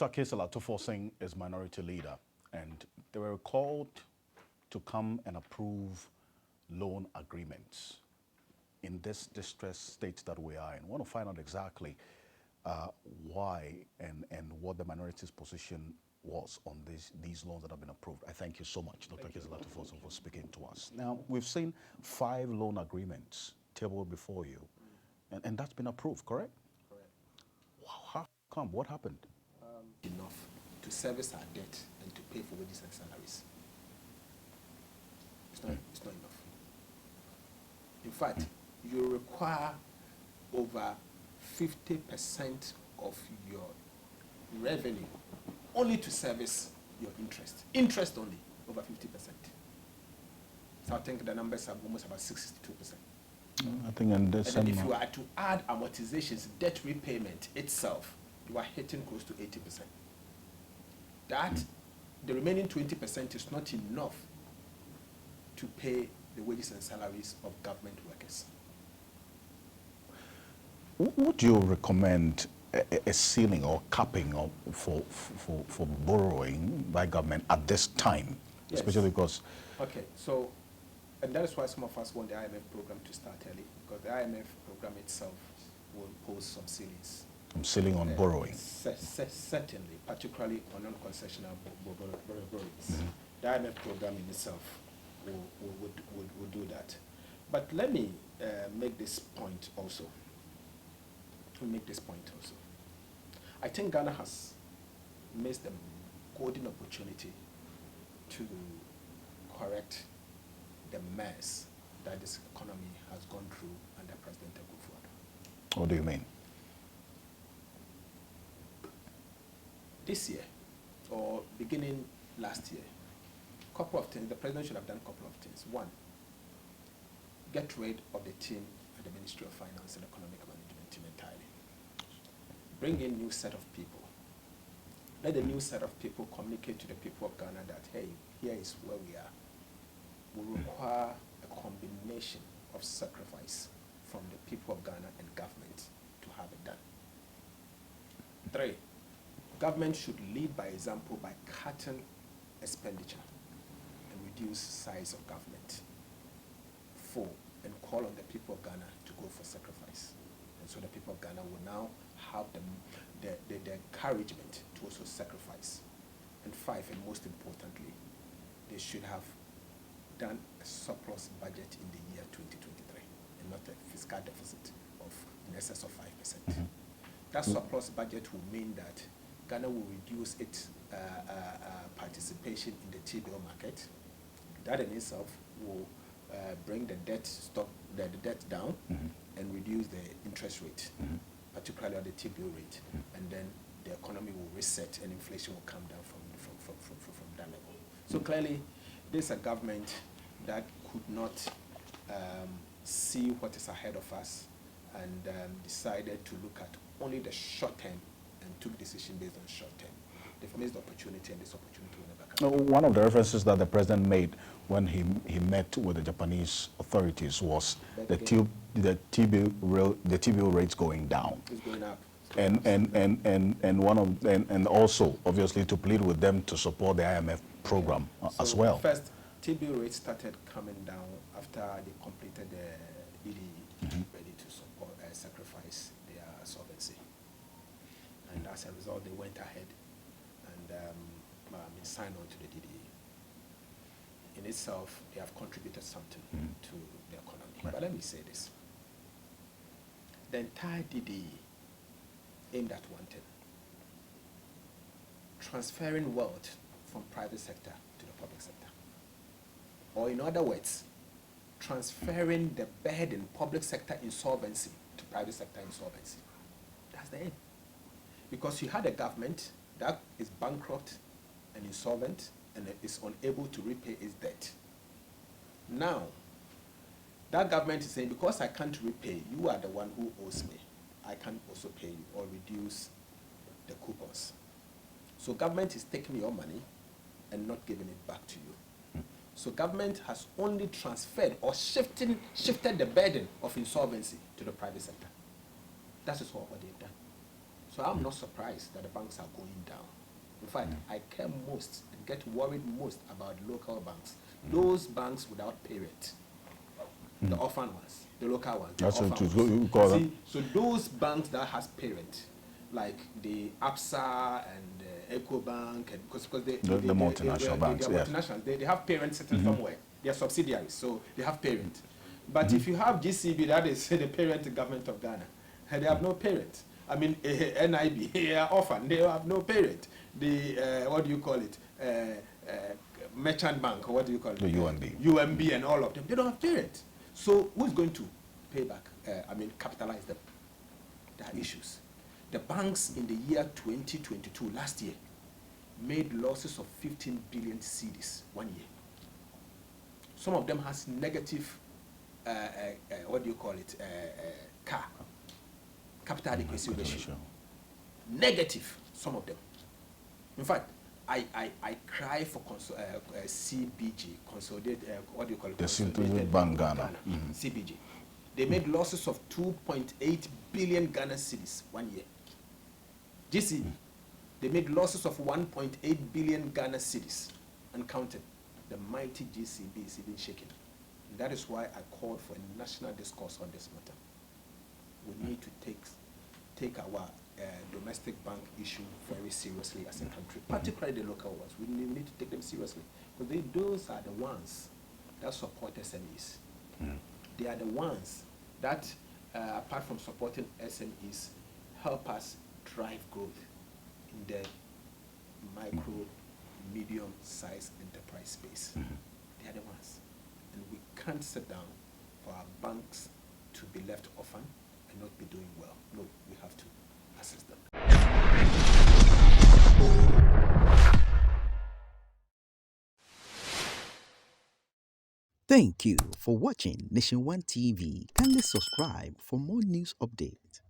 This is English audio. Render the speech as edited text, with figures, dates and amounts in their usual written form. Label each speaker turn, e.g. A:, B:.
A: Dr.Cassiel Ato Forson is minority leader, and they were called to come and approve loan agreements in this distressed state that we are in. I want to find out exactly why and what the minority's position was on these loans that have been approved. I thank you so much, Dr. Cassiel Ato Forson, for speaking to us. Now, we've seen 5 loan agreements tabled before you, and that's been approved, correct?
B: Correct.
A: Wow, how come? What happened?
B: Enough to service our debt and to pay for wages and salaries. It's not enough. In fact, you require over 50% of your revenue only to service your interest. Interest only, over 50%. So I think the numbers are almost about 62%.
A: I think in this
B: and then if you are to add amortizations, debt repayment itself, you are hitting close to 80%. That, the remaining 20% is not enough to pay the wages and salaries of government workers.
A: Would you recommend a ceiling or capping for borrowing by government at this time?
B: Yes.
A: Especially because...
B: Okay, so, and that is why some of us want the IMF program to start early, because the IMF program itself will impose some ceilings.
A: Ceiling on borrowing.
B: Certainly, particularly on non-concessional borrowings. The IMF program in itself will do that. But let me make this point also. I think Ghana has missed a golden opportunity to correct the mess that this economy has gone through under President Akufo-Addo.
A: What do you mean?
B: This year, or beginning last year, couple of things, the president should have done a couple of things. One, get rid of the team at the Ministry of Finance and Economic Management team entirely. Bring in a new set of people. Let the new set of people communicate to the people of Ghana that, hey, here is where we are. We require a combination of sacrifice from the people of Ghana and government to have it done. 3, government should lead by example by cutting expenditure and reduce size of government. 4, and call on the people of Ghana to go for sacrifice. And so the people of Ghana will now have the encouragement to also sacrifice. And 5, and most importantly, they should have done a surplus budget in the year 2023 and not a fiscal deficit of in excess of 5%. That surplus budget will mean that Ghana will reduce its participation in the T-bill market. That in itself will bring the debt down and reduce the interest rate, particularly on the T-bill rate, and then the economy will reset and inflation will come down from that level. So clearly, this is a government that could not see what is ahead of us and decided to look at only the short term and took decision based on short term. They've missed the opportunity, and this opportunity will never come.
A: One of the references that the president made when he met with the Japanese authorities was the T-bill rates going down.
B: It's going up.
A: And also obviously to plead with them to support the IMF program as well.
B: First, T-bill rates started coming down after they completed the DD ready to support sacrifice their solvency. And as a result, they went ahead and signed on to the DDE. In itself, they have contributed something to the economy. Right. But let me say this. The entire DDE aimed at one thing: transferring wealth from private sector to the public sector. Or in other words, transferring the burden public sector insolvency to private sector insolvency. That's the aim. Because you had a government that is bankrupt and insolvent and is unable to repay its debt. Now, that government is saying, because I can't repay, you are the one who owes me. I can't also pay you or reduce the coupons. So government is taking your money and not giving it back to you. So government has only transferred or shifted the burden of insolvency to the private sector. That is what they've done. So I'm not surprised that the banks are going down. In fact, I care most and get worried most about local banks. Those banks without parent, the orphan ones, the local ones, the
A: That's
B: orphan
A: what
B: ones.
A: you call them.
B: See, so those banks that has parent, like the APSA and EcoBank, and because
A: The multinational banks,
B: they are
A: yes.
B: multinational, they have parents sitting somewhere. They are subsidiaries, so they have parent. But if you have GCB, that is the parent government of Ghana, and they have no parent. I mean, NIB, they are orphan, they have no parent. The, what do you call it? Merchant Bank, or what do you call it?
A: The UMB.
B: UMB and all of them, they don't have parent. So who's going to pay back, capitalize them? There are issues. The banks in the year 2022, last year, made losses of 15 billion cedis 1 year. Some of them has negative, what do you call it, capital adequacy ratio. Negative, some of them. In fact, I cry for CBG, consolidated, what do you call it?
A: The Consolidated Bank Ghana.
B: CBG. They made losses of 2.8 billion Ghana cedis 1 year. GC, they made losses of 1.8 billion Ghana cedis, uncounted. The mighty GCB is even shaking. And that is why I called for a national discourse on this matter. We need to take our domestic bank issue very seriously as a country, particularly the local ones. We need to take them seriously, because those are the ones that support SMEs. They are the ones that, apart from supporting SMEs, help us drive growth in the micro, medium-sized enterprise space. They are the ones. And we can't sit down for our banks to be left orphan and not be doing well. No, we have to assist them.
C: Thank you for watching Nation One TV. Kindly subscribe for more news updates.